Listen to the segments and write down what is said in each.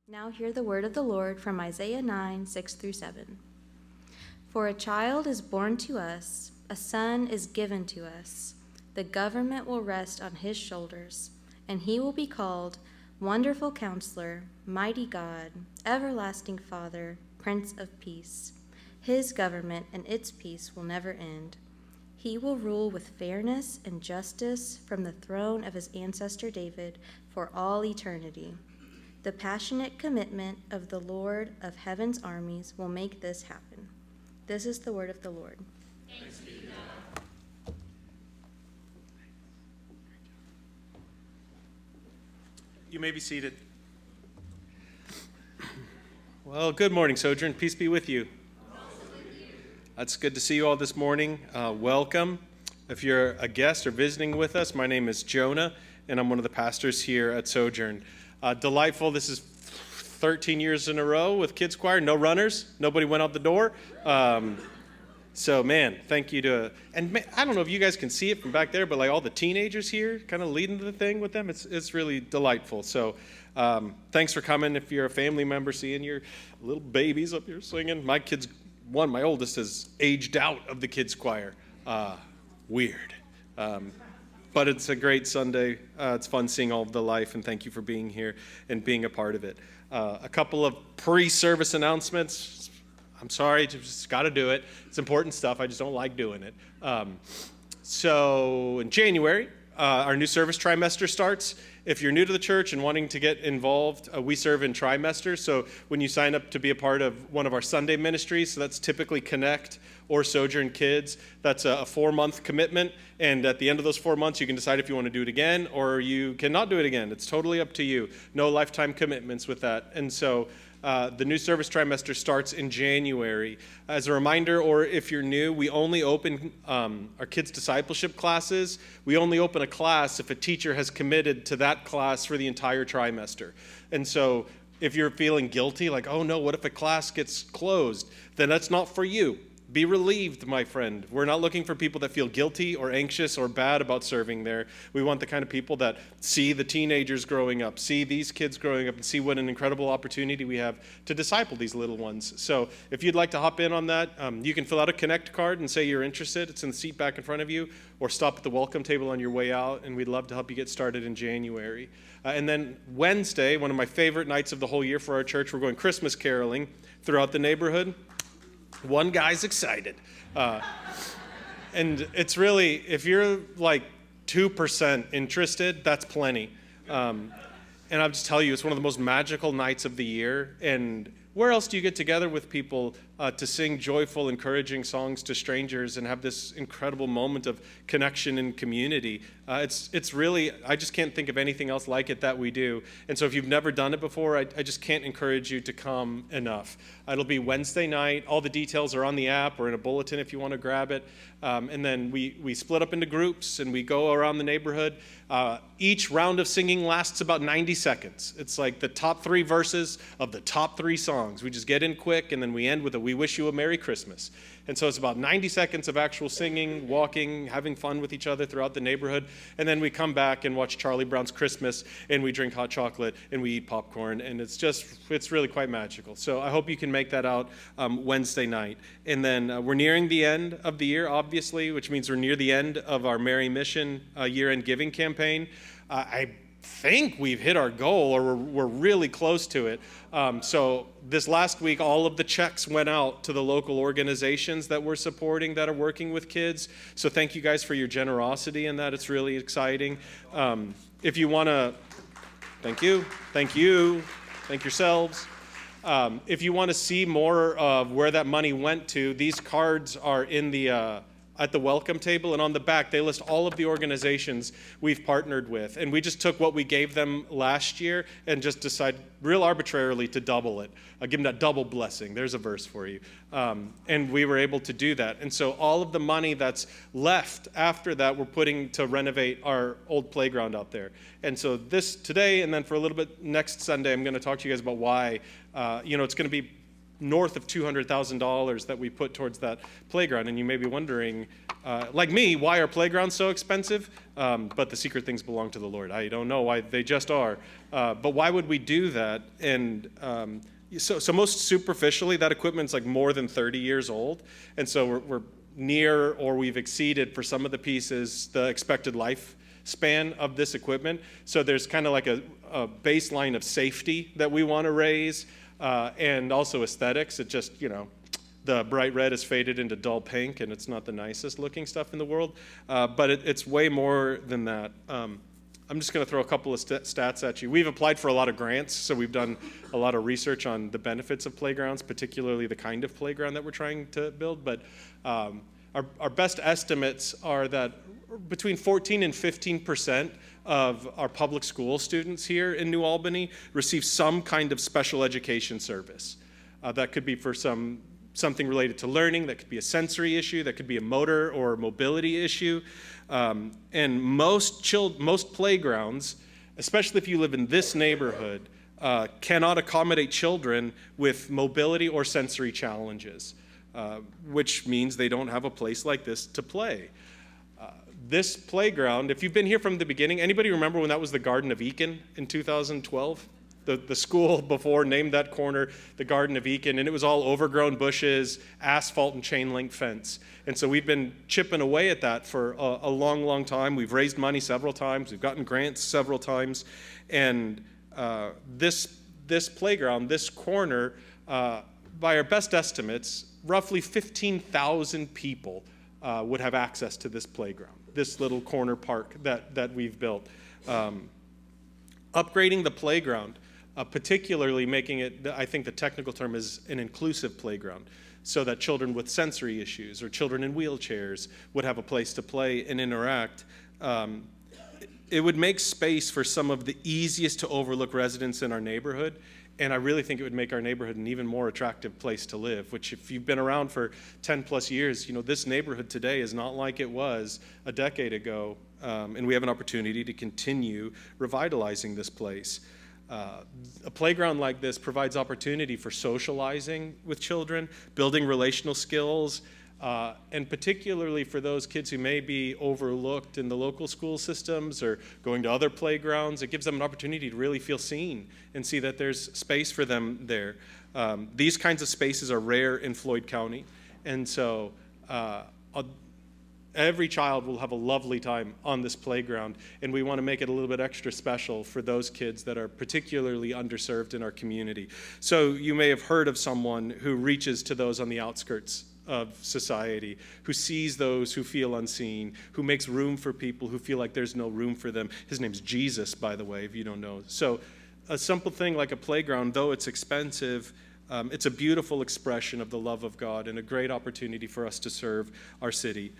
Now hear the word of the Lord from Isaiah 9, 6-7. For a child is born to us, a son is given to us. The government will rest on his shoulders, and he will be called Wonderful Counselor, Mighty God, Everlasting Father, Prince of Peace. His government and its peace will never end. He will rule with fairness and justice from the throne of his ancestor David for all eternity. The passionate commitment of the Lord of heaven's armies will make this happen. This is the word of the Lord. Thanks be to God. You may be seated. Well, good morning, Sojourn. Peace be with you. It's good to see you all this morning. Welcome. If you're a guest or visiting with us, my name is Jonah, and I'm one of the pastors here at Sojourn. Delightful. This is 13 years in a row with Kids Choir. No runners. Nobody went out the door. So, man, thank you to, and I don't know if you guys can see it from back there, but like all the teenagers here kind of leading the thing with them, it's really delightful. So thanks for coming. If you're a family member, seeing your little babies up here singing. My oldest is aged out of the Kids Choir. Weird. But it's a great Sunday. It's fun seeing all of the life, and thank you for being here and being a part of it. A couple of pre-service announcements. I'm sorry, just got to do it. It's important stuff. I just don't like doing it. So in January, our new service trimester starts. If you're new to the church and wanting to get involved, we serve in trimesters. So when you sign up to be a part of one of our Sunday ministries, so that's typically Connect or Sojourn Kids, that's a 4-month commitment. And at the end of those 4 months, you can decide if you want to do it again or you cannot do it again. It's totally up to you. No lifetime commitments with that. And so the new service trimester starts in January. As a reminder, or if you're new, we only open our kids' discipleship classes. We only open a class if a teacher has committed to that class for the entire trimester. And so if you're feeling guilty, like, oh no, what if a class gets closed? Then that's not for you. Be relieved, my friend. We're not looking for people that feel guilty or anxious or bad about serving there. We want the kind of people that see the teenagers growing up, see these kids growing up, and see what an incredible opportunity we have to disciple these little ones. So if you'd like to hop in on that, you can fill out a Connect card and say you're interested. It's in the seat back in front of you, or stop at the welcome table on your way out, and we'd love to help you get started in January. And then Wednesday, one of my favorite nights of the whole year for our church, we're going Christmas caroling throughout the neighborhood. One guy's excited. And it's really, if you're like 2% interested, that's plenty. And I'll just tell you, it's one of the most magical nights of the year. And where else do you get together with people to sing joyful, encouraging songs to strangers and have this incredible moment of connection and community? It's really, I just can't think of anything else like it that we do. And so if you've never done it before, I just can't encourage you to come enough. It'll be Wednesday night. All the details are on the app or in a bulletin if you want to grab it. And then we split up into groups and we go around the neighborhood. Each round of singing lasts about 90 seconds. It's like the top 3 verses of the top 3 songs. We just get in quick and then we end with a "We wish you a Merry Christmas." And so it's about 90 seconds of actual singing, walking, having fun with each other throughout the neighborhood. And then we come back and watch Charlie Brown's Christmas, and we drink hot chocolate, and we eat popcorn. And it's really quite magical. So I hope you can make that out Wednesday night. And then we're nearing the end of the year, obviously, which means we're near the end of our Merry Mission year-end giving campaign. I think we've hit our goal, or we're really close to it. So this last week, all of the checks went out to the local organizations that we're supporting that are working with kids. So thank you guys for your generosity in that. It's really exciting. If you want to, thank yourselves. If you want to see more of where that money went to, these cards are in the at the welcome table, and on the back they list all of the organizations we've partnered with, and we just took what we gave them last year and just decided real arbitrarily to double it. I'll give them that double blessing. There's a verse for you. And we were able to do that. And so all of the money that's left after that we're putting to renovate our old playground out there. And so this today, and then for a little bit next Sunday, I'm going to talk to you guys about why it's going to be north of $200,000 that we put towards that playground. And you may be wondering, Like me, why are playgrounds so expensive? But the secret things belong to the Lord. I don't know why, they just are. But why would we do that? And so most superficially, that equipment's like more than 30 years old. And so we're near, or we've exceeded for some of the pieces, the expected lifespan of this equipment. So there's kind of like a baseline of safety that we want to raise, and also aesthetics. It just, the bright red is faded into dull pink, and it's not the nicest looking stuff in the world. But it's way more than that. I'm just going to throw a couple of stats at you. We've applied for a lot of grants, so we've done a lot of research on the benefits of playgrounds, particularly the kind of playground that we're trying to build. But our best estimates are that between 14 and 15% of our public school students here in New Albany receive some kind of special education service. That could be for something related to learning, that could be a sensory issue, that could be a motor or mobility issue. And most playgrounds, especially if you live in this neighborhood, cannot accommodate children with mobility or sensory challenges, which means they don't have a place like this to play. This playground, if you've been here from the beginning, anybody remember when that was the Garden of Eken in 2012? The school before named that corner the Garden of Eken, and it was all overgrown bushes, asphalt, and chain link fence. And so we've been chipping away at that for a long, long time. We've raised money several times. We've gotten grants several times. And this playground, this corner, by our best estimates, roughly 15,000 people would have access to this playground, this little corner park that we've built. Upgrading the playground, particularly making it, I think the technical term is an inclusive playground, so that children with sensory issues or children in wheelchairs would have a place to play and interact. It would make space for some of the easiest to overlook residents in our neighborhood, and I really think it would make our neighborhood an even more attractive place to live, which if you've been around for 10 plus years, this neighborhood today is not like it was a decade ago, and we have an opportunity to continue revitalizing this place. A playground like this provides opportunity for socializing with children, building relational skills, and particularly for those kids who may be overlooked in the local school systems or going to other playgrounds, it gives them an opportunity to really feel seen and see that there's space for them there. These kinds of spaces are rare in Floyd County, and so every child will have a lovely time on this playground, and we want to make it a little bit extra special for those kids that are particularly underserved in our community. So you may have heard of someone who reaches to those on the outskirts of society, who sees those who feel unseen, who makes room for people who feel like there's no room for them. His name's Jesus, by the way, if you don't know. So a simple thing like a playground, though it's expensive, it's a beautiful expression of the love of God and a great opportunity for us to serve our city.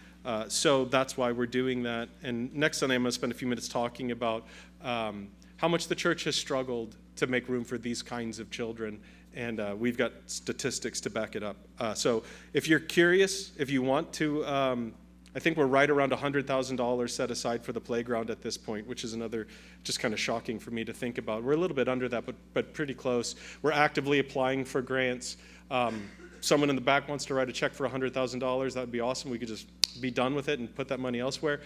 So that's why we're doing that. And next Sunday, I'm going to spend a few minutes talking about how much the church has struggled to make room for these kinds of children. And we've got statistics to back it up. So if you're curious, if you want to, I think we're right around $100,000 set aside for the playground at this point, which is another just kind of shocking for me to think about. We're a little bit under that, but pretty close. We're actively applying for grants. Someone in the back wants to write a check for $100,000. That would be awesome. We could just be done with it and put that money elsewhere.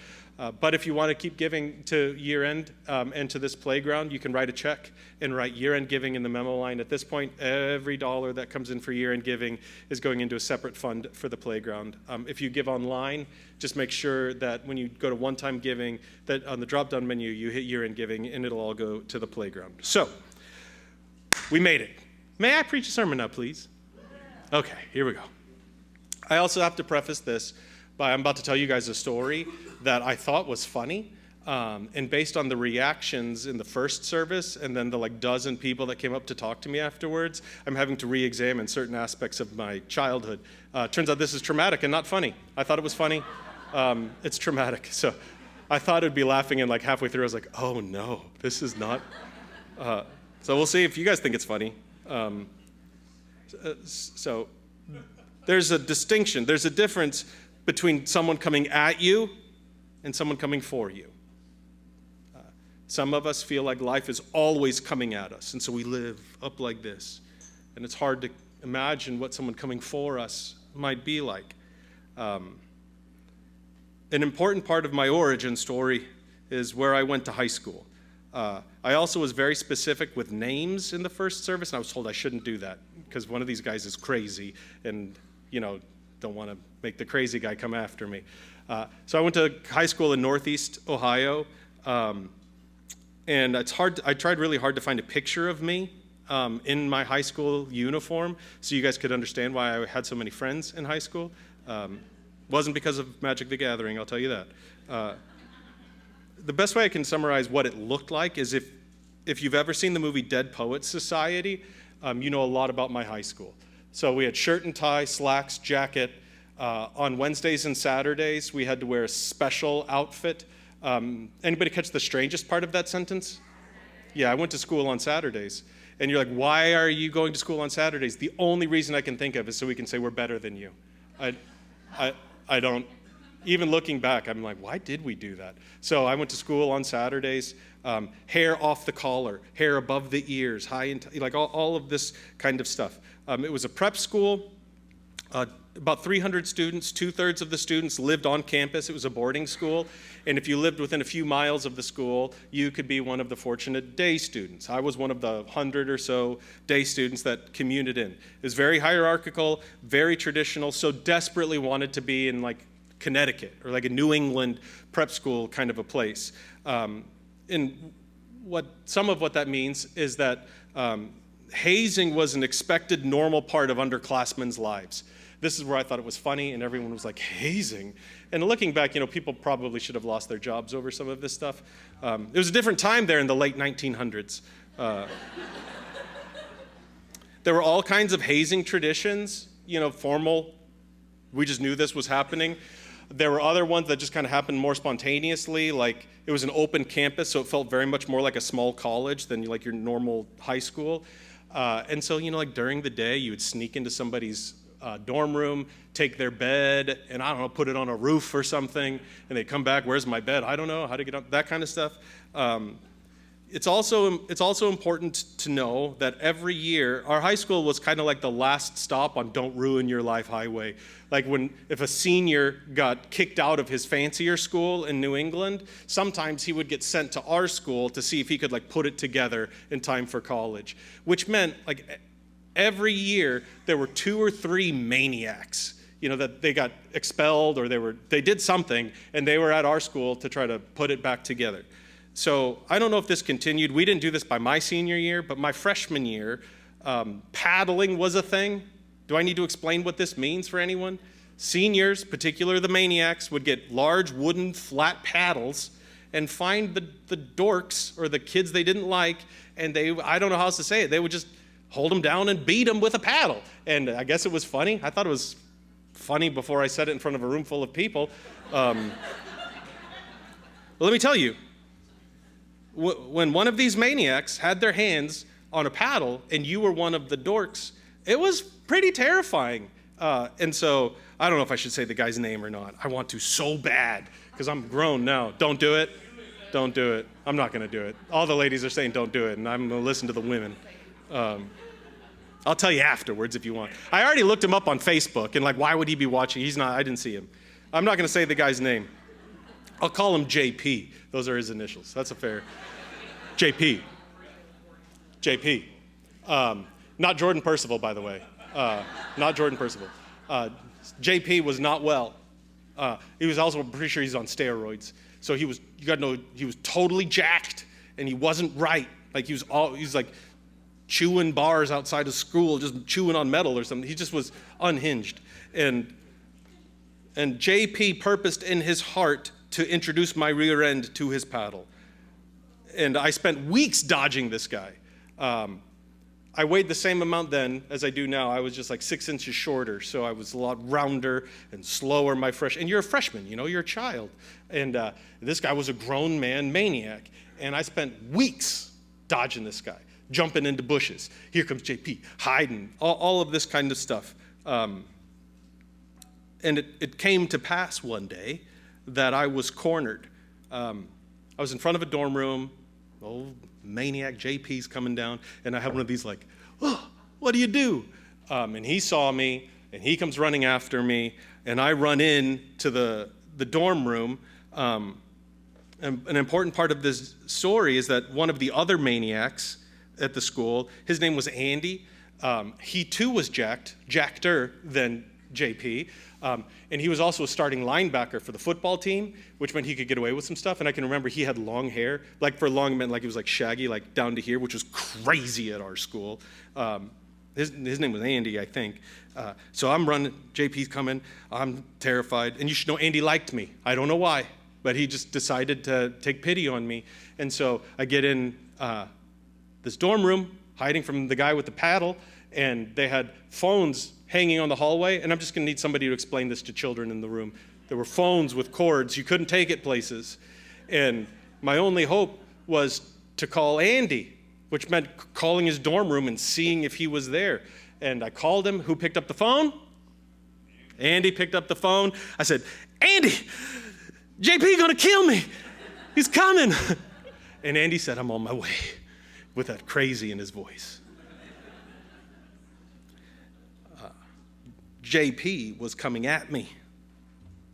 But if you want to keep giving to year end and to this playground, you can write a check and write year end giving in the memo line. At this point, every dollar that comes in for year end giving is going into a separate fund for the playground. If you give online, just make sure that when you go to one-time giving, that on the drop-down menu, you hit year end giving and it'll all go to the playground. So, we made it. May I preach a sermon now, please? Okay, here we go. I also have to preface this by I'm about to tell you guys a story that I thought was funny, and based on the reactions in the first service and then the dozen people that came up to talk to me afterwards, I'm having to re-examine certain aspects of my childhood. Turns out this is traumatic and not funny. I thought it was funny. It's traumatic. So I thought it'd be laughing, and halfway through I was like, oh no, this is not. So we'll see if you guys think it's funny. So there's a distinction, there's a difference between someone coming at you and someone coming for you. Some of us feel like life is always coming at us, and so we live up like this. And it's hard to imagine what someone coming for us might be like. An important part of my origin story is where I went to high school. I also was very specific with names in the first service, and I was told I shouldn't do that because one of these guys is crazy and, don't want to make the crazy guy come after me. So I went to high school in Northeast Ohio, and it's hard. I tried really hard to find a picture of me in my high school uniform so you guys could understand why I had so many friends in high school. Wasn't because of Magic the Gathering, I'll tell you that. The best way I can summarize what it looked like is if you've ever seen the movie Dead Poets Society, you know a lot about my high school. So we had shirt and tie, slacks, jacket. On Wednesdays and Saturdays, we had to wear a special outfit. Anybody catch the strangest part of that sentence? Yeah, I went to school on Saturdays. And you're like, why are you going to school on Saturdays? The only reason I can think of is so we can say we're better than you. I don't, even looking back, I'm like, why did we do that? So I went to school on Saturdays, hair off the collar, hair above the ears, like all of this kind of stuff. It was a prep school, about 300 students, 2/3 of the students lived on campus. It was a boarding school, and if you lived within a few miles of the school, you could be one of the fortunate day students. I was one of the 100 or so day students that commuted in. It was very hierarchical, very traditional, so desperately wanted to be in like Connecticut or like a New England prep school kind of a place. And some of what that means is that hazing was an expected normal part of underclassmen's lives. This is where I thought it was funny, and everyone was like, hazing? And looking back, people probably should have lost their jobs over some of this stuff. It was a different time there in the late 1900s. There were all kinds of hazing traditions, formal. We just knew this was happening. There were other ones that just kind of happened more spontaneously, like it was an open campus, so it felt very much more like a small college than like your normal high school. And so, like during the day, you would sneak into somebody's dorm room, take their bed, and I don't know, put it on a roof or something, and they'd come back, where's my bed? I don't know how to get up, that kind of stuff. It's also important to know that every year, our high school was kind of like the last stop on Don't Ruin Your Life Highway. Like if a senior got kicked out of his fancier school in New England, sometimes he would get sent to our school to see if he could like put it together in time for college, which meant like every year there were 2 or 3 maniacs, that they got expelled or they did something and they were at our school to try to put it back together. So I don't know if this continued. We didn't do this by my senior year, but my freshman year, paddling was a thing. Do I need to explain what this means for anyone? Seniors, particularly the maniacs, would get large wooden flat paddles and find the dorks or the kids they didn't like, and I don't know how else to say it, they would just hold them down and beat them with a paddle. And I guess it was funny. I thought it was funny before I said it in front of a room full of people. Well, let me tell you, when one of these maniacs had their hands on a paddle and you were one of the dorks, it was pretty terrifying. And so I don't know if I should say the guy's name or not. I want to so bad because I'm grown now. Don't do it. Don't do it. I'm not going to do it. All the ladies are saying don't do it, and I'm going to listen to the women. I'll tell you afterwards if you want. I already looked him up on Facebook, and why would he be watching? He's not. I didn't see him. I'm not going to say the guy's name. I'll call him JP. Those are his initials. That's a fair. JP. JP. Not Jordan Percival, by the way. Not Jordan Percival. JP was not well. He was also, I'm pretty sure he's on steroids. So he was totally jacked, and he wasn't right. He was like chewing bars outside of school, just chewing on metal or something. He just was unhinged. And JP purposed in his heart to introduce my rear end to his paddle. And I spent weeks dodging this guy. I weighed the same amount then as I do now. I was just 6 inches shorter, so I was a lot rounder and slower. And you're a freshman, you're a child. And this guy was a grown man maniac. And I spent weeks dodging this guy, jumping into bushes. Here comes JP, hiding, all of this kind of stuff. And it came to pass one day that I was cornered. I was in front of a dorm room. Old maniac JP's coming down, and I have one of these oh, what do you do? And he saw me, and he comes running after me, and I run in to the the dorm room. And an important part of this story is that one of the other maniacs at the school, his name was Andy. He too was jackeder than JP. And he was also a starting linebacker for the football team, which meant he could get away with some stuff. And I can remember he had long hair. Like for long, it meant like he was like shaggy, like down to here, which was crazy at our school. His name was Andy, I think. So I'm running, JP's coming, I'm terrified. And you should know Andy liked me. I don't know why, but he just decided to take pity on me. And so I get in this dorm room, hiding from the guy with the paddle, and they had phones hanging on the hallway, and I'm just going to need somebody to explain this to children in the room. There were phones with cords. You couldn't take it places. And my only hope was to call Andy, which meant calling his dorm room and seeing if he was there. And I called him. Who picked up the phone? Andy picked up the phone. I said, Andy, JP gonna kill me. He's coming. And Andy said, I'm on my way, with that crazy in his voice. JP was coming at me,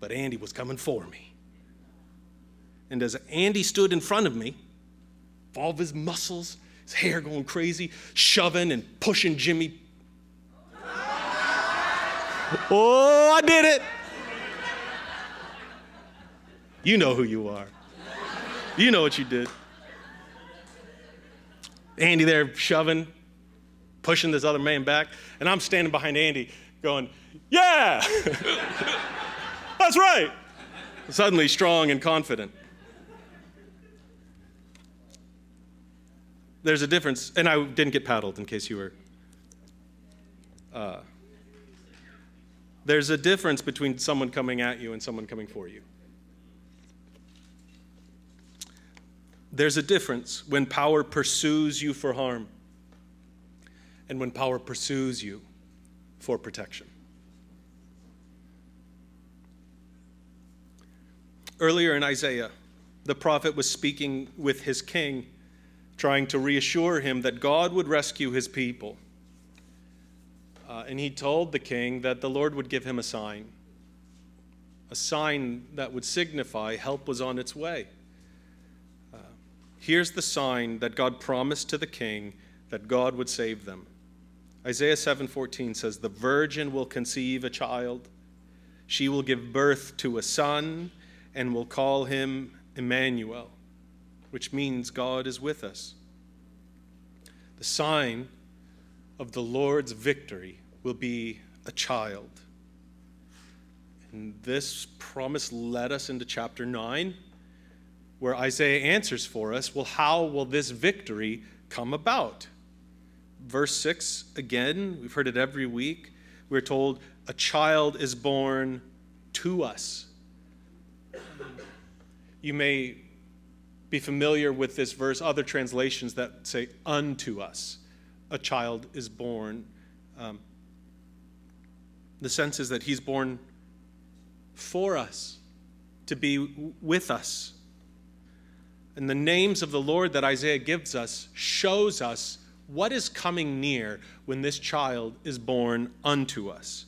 but Andy was coming for me. And as Andy stood in front of me, all of his muscles, his hair going crazy, shoving and pushing Jimmy. Oh, I did it. You know who you are. You know what you did. Andy there shoving, pushing this other man back, and I'm standing behind Andy going, yeah, that's right. Suddenly strong and confident. There's a difference, and I didn't get paddled in case you were. There's a difference between someone coming at you and someone coming for you. There's a difference when power pursues you for harm and when power pursues you for protection. Earlier in Isaiah, the prophet was speaking with his king, trying to reassure him that God would rescue his people. And he told the king that the Lord would give him a sign that would signify help was on its way. Here's the sign that God promised to the king, that God would save them. Isaiah 7:14 says, the virgin will conceive a child. She will give birth to a son and will call him Emmanuel, which means God is with us. The sign of the Lord's victory will be a child. And this promise led us into chapter 9, where Isaiah answers for us, well, how will this victory come about? Verse 6, again, we've heard it every week. We're told a child is born to us. You may be familiar with this verse, other translations that say unto us. A child is born. The sense is that he's born for us, to be with us. And the names of the Lord that Isaiah gives us shows us what is coming near when this child is born unto us.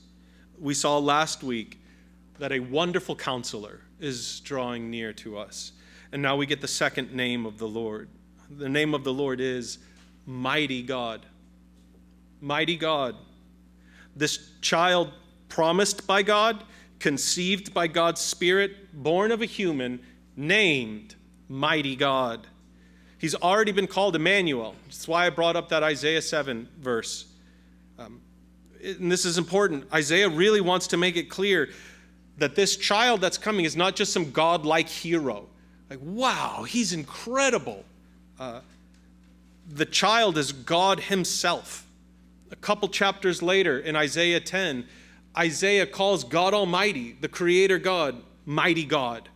We saw last week that a wonderful counselor is drawing near to us. And now we get the second name of the Lord. The name of the Lord is Mighty God. Mighty God. This child promised by God, conceived by God's Spirit, born of a human, named Mighty God. He's already been called Emmanuel. That's why I brought up that Isaiah 7 verse. And this is important. Isaiah really wants to make it clear that this child that's coming is not just some godlike hero. Like, wow, he's incredible. The child is God himself. A couple chapters later in Isaiah 10, Isaiah calls God Almighty, the Creator God, Mighty God.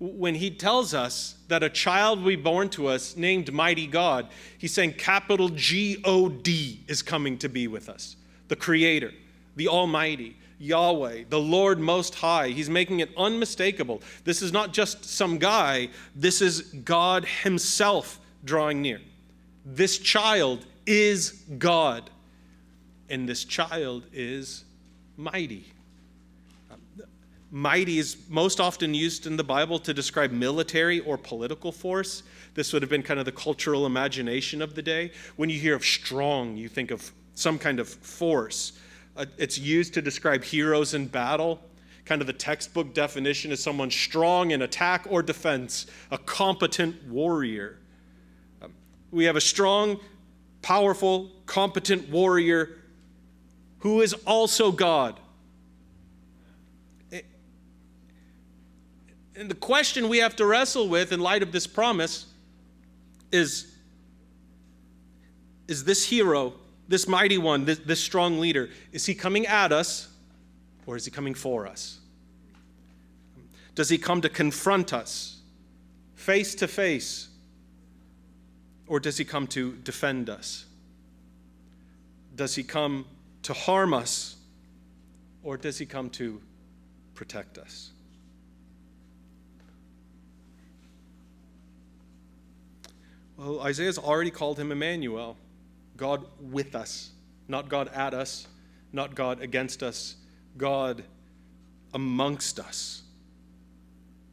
When he tells us that a child will be born to us named Mighty God, he's saying capital G-O-D is coming to be with us. The Creator, the Almighty, Yahweh, the Lord Most High. He's making it unmistakable. This is not just some guy. This is God himself drawing near. This child is God, and this child is mighty. Mighty is most often used in the Bible to describe military or political force. This would have been kind of the cultural imagination of the day. When you hear of strong, you think of some kind of force. It's used to describe heroes in battle. Kind of the textbook definition is someone strong in attack or defense, a competent warrior. We have a strong, powerful, competent warrior who is also God. And the question we have to wrestle with in light of this promise is this hero, this mighty one, this strong leader, is he coming at us or is he coming for us? Does he come to confront us face to face, or does he come to defend us? Does he come to harm us, or does he come to protect us? Well, Isaiah's already called him Emmanuel, God with us, not God at us, not God against us, God amongst us.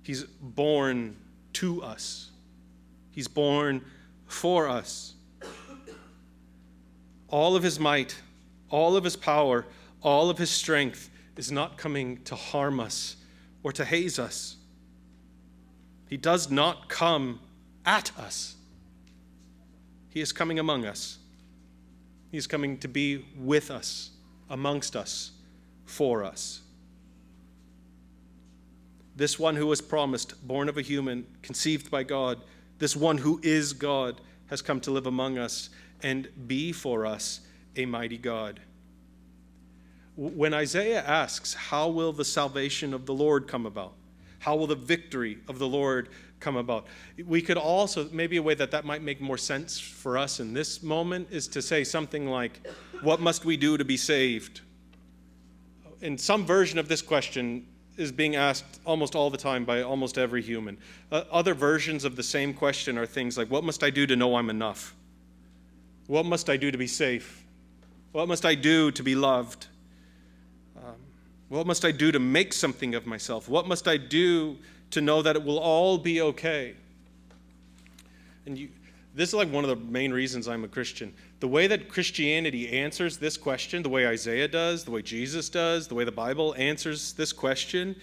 He's born to us. He's born for us. All of his might, all of his power, all of his strength is not coming to harm us or to haze us. He does not come at us. He is coming among us. He is coming to be with us, amongst us, for us. This one who was promised, born of a human, conceived by God, this one who is God, has come to live among us and be for us a mighty God. When Isaiah asks, how will the salvation of the Lord come about? How will the victory of the Lord come about? We could also, maybe a way that might make more sense for us in this moment is to say something like, what must we do to be saved? In some version of this question is being asked almost all the time by almost every human. Other versions of the same question are things like, what must I do to know I'm enough? What must I do to be safe? What must I do to be loved? What must I do to make something of myself? What must I do to know that it will all be okay? And this is like one of the main reasons I'm a Christian. The way that Christianity answers this question, the way Isaiah does, the way Jesus does, the way the Bible answers this question,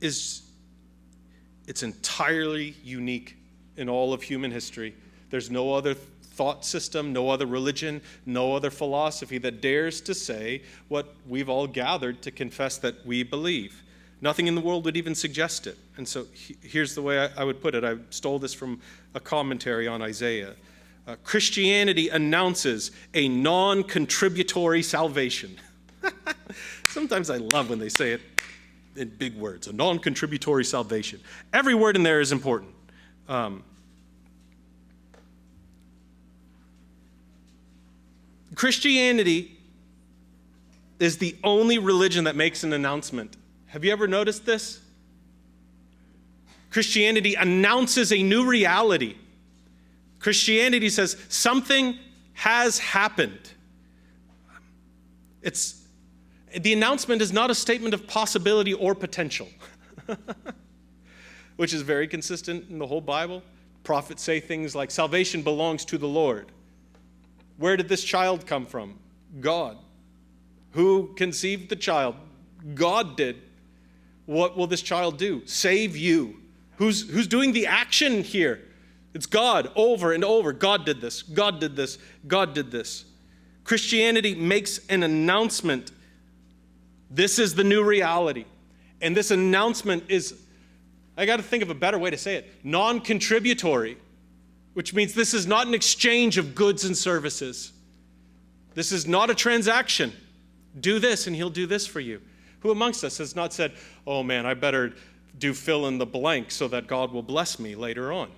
it's entirely unique in all of human history. There's no other thought system, no other religion, no other philosophy that dares to say what we've all gathered to confess that we believe. Nothing in the world would even suggest it. And so here's the way I would put it. I stole this from a commentary on Isaiah. Christianity announces a non-contributory salvation. Sometimes I love when they say it in big words, a non-contributory salvation. Every word in there is important. Christianity is the only religion that makes an announcement. Have you ever noticed this? Christianity announces a new reality. Christianity says something has happened. The announcement is not a statement of possibility or potential, which is very consistent in the whole Bible. Prophets say things like, salvation belongs to the Lord. Where did this child come from? God. Who conceived the child? God did. What will this child do? Save you. Who's doing the action here? It's God, over and over. God did this. God did this. God did this. Christianity makes an announcement. This is the new reality. And this announcement is, I got to think of a better way to say it, non-contributory, which means this is not an exchange of goods and services. This is not a transaction. Do this and he'll do this for you. Who amongst us has not said, oh man, I better do fill in the blank so that God will bless me later on?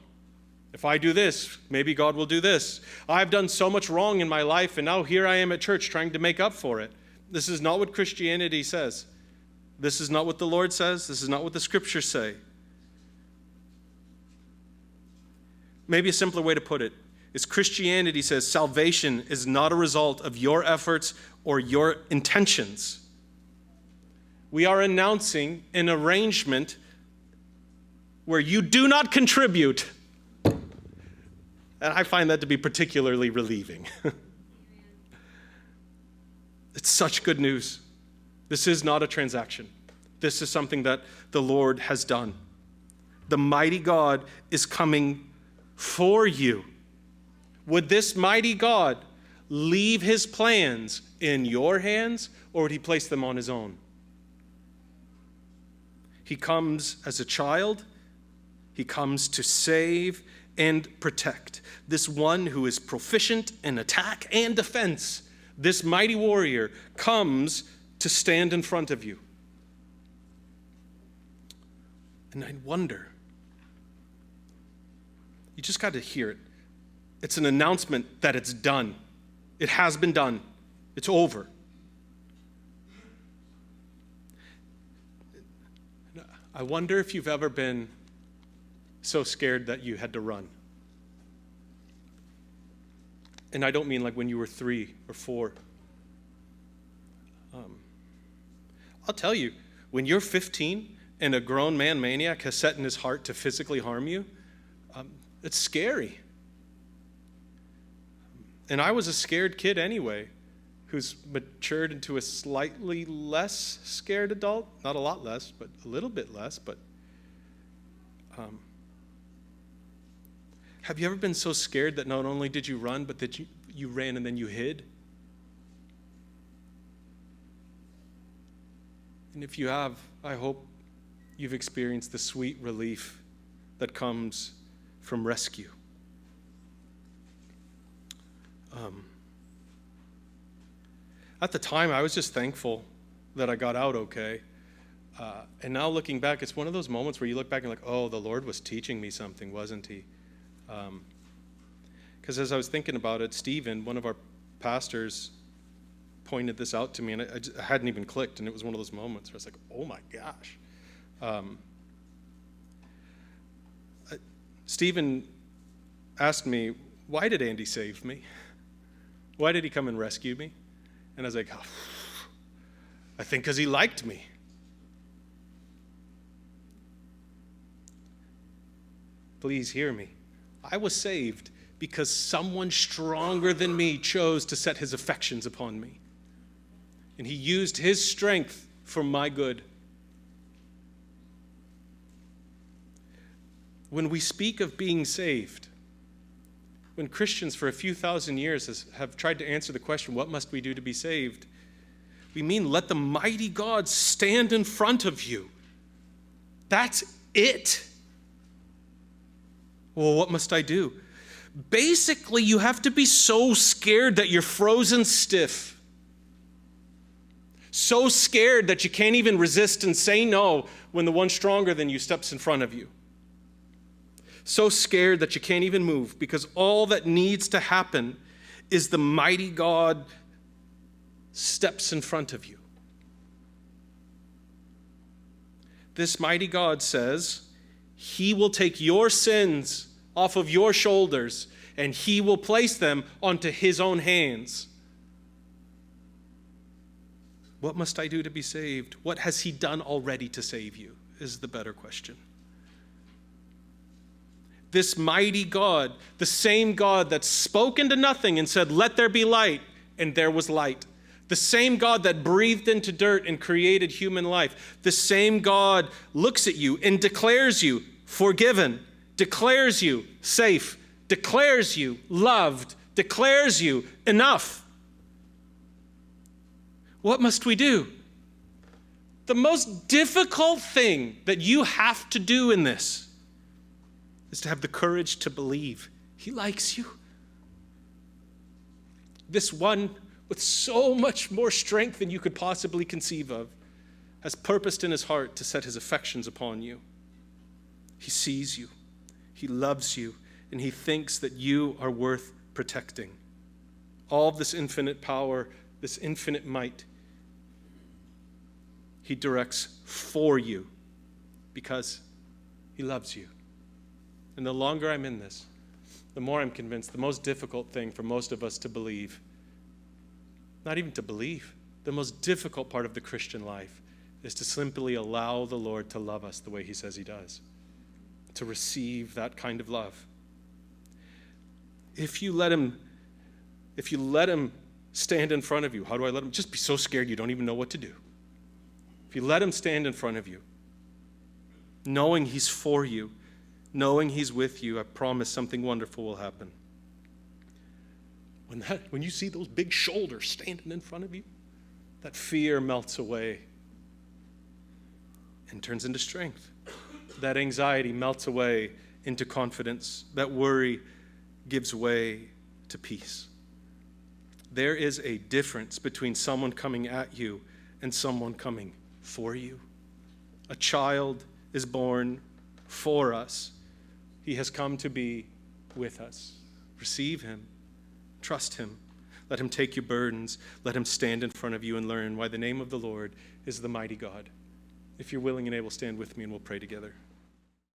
If I do this, maybe God will do this. I've done so much wrong in my life, and now here I am at church trying to make up for it. This is not what Christianity says. This is not what the Lord says. This is not what the Scriptures say. Maybe a simpler way to put it is Christianity says salvation is not a result of your efforts or your intentions. We are announcing an arrangement where you do not contribute. And I find that to be particularly relieving. It's such good news. This is not a transaction. This is something that the Lord has done. The mighty God is coming for you. Would this mighty God leave his plans in your hands, or would he place them on his own? He comes as a child. He comes to save and protect. This one who is proficient in attack and defense, this mighty warrior, comes to stand in front of you. And I wonder, you just got to hear it. It's an announcement that it's done. It has been done. It's over. I wonder if you've ever been so scared that you had to run. And I don't mean like when you were 3 or 4. I'll tell you, when you're 15 and a grown man maniac has set in his heart to physically harm you, it's scary. And I was a scared kid anyway, who's matured into a slightly less scared adult. Not a lot less, but a little bit less. But have you ever been so scared that not only did you run, but that you ran and then you hid? And if you have, I hope you've experienced the sweet relief that comes from rescue. At the time, I was just thankful that I got out okay. And now looking back, it's one of those moments where you look back and like, oh, the Lord was teaching me something, wasn't he? Because as I was thinking about it, Stephen, one of our pastors, pointed this out to me, and I hadn't even clicked, and it was one of those moments where I was like, oh my gosh. Stephen asked me, why did Andy save me? Why did he come and rescue me? And I was like, oh, I think because he liked me. Please hear me. I was saved because someone stronger than me chose to set his affections upon me. And he used his strength for my good. When we speak of being saved, when Christians for a few thousand years have tried to answer the question, what must we do to be saved? We mean let the mighty God stand in front of you. That's it. Well, what must I do? Basically, you have to be so scared that you're frozen stiff. So scared that you can't even resist and say no when the one stronger than you steps in front of you. So scared that you can't even move, because all that needs to happen is the mighty God steps in front of you. This mighty God says he will take your sins off of your shoulders and he will place them onto his own hands. What must I do to be saved? What has he done already to save you is the better question. This mighty God, the same God that spoke into nothing and said, let there be light, and there was light. The same God that breathed into dirt and created human life. The same God looks at you and declares you forgiven, declares you safe, declares you loved, declares you enough. What must we do? The most difficult thing that you have to do in this is to have the courage to believe he likes you. This one with so much more strength than you could possibly conceive of has purposed in his heart to set his affections upon you. He sees you, he loves you, and he thinks that you are worth protecting. All of this infinite power, this infinite might, he directs for you because he loves you. And the longer I'm in this, the more I'm convinced the most difficult thing for most of us to believe, not even to believe, the most difficult part of the Christian life is to simply allow the Lord to love us the way he says he does, to receive that kind of love. If you let him stand in front of you, how do I let him? Just be so scared you don't even know what to do. If you let him stand in front of you, knowing he's for you, knowing he's with you, I promise something wonderful will happen. When you see those big shoulders standing in front of you, that fear melts away and turns into strength. That anxiety melts away into confidence. That worry gives way to peace. There is a difference between someone coming at you and someone coming for you. A child is born for us. He has come to be with us. Receive him. Trust him. Let him take your burdens. Let him stand in front of you and learn why the name of the Lord is the mighty God. If you're willing and able, stand with me and we'll pray together.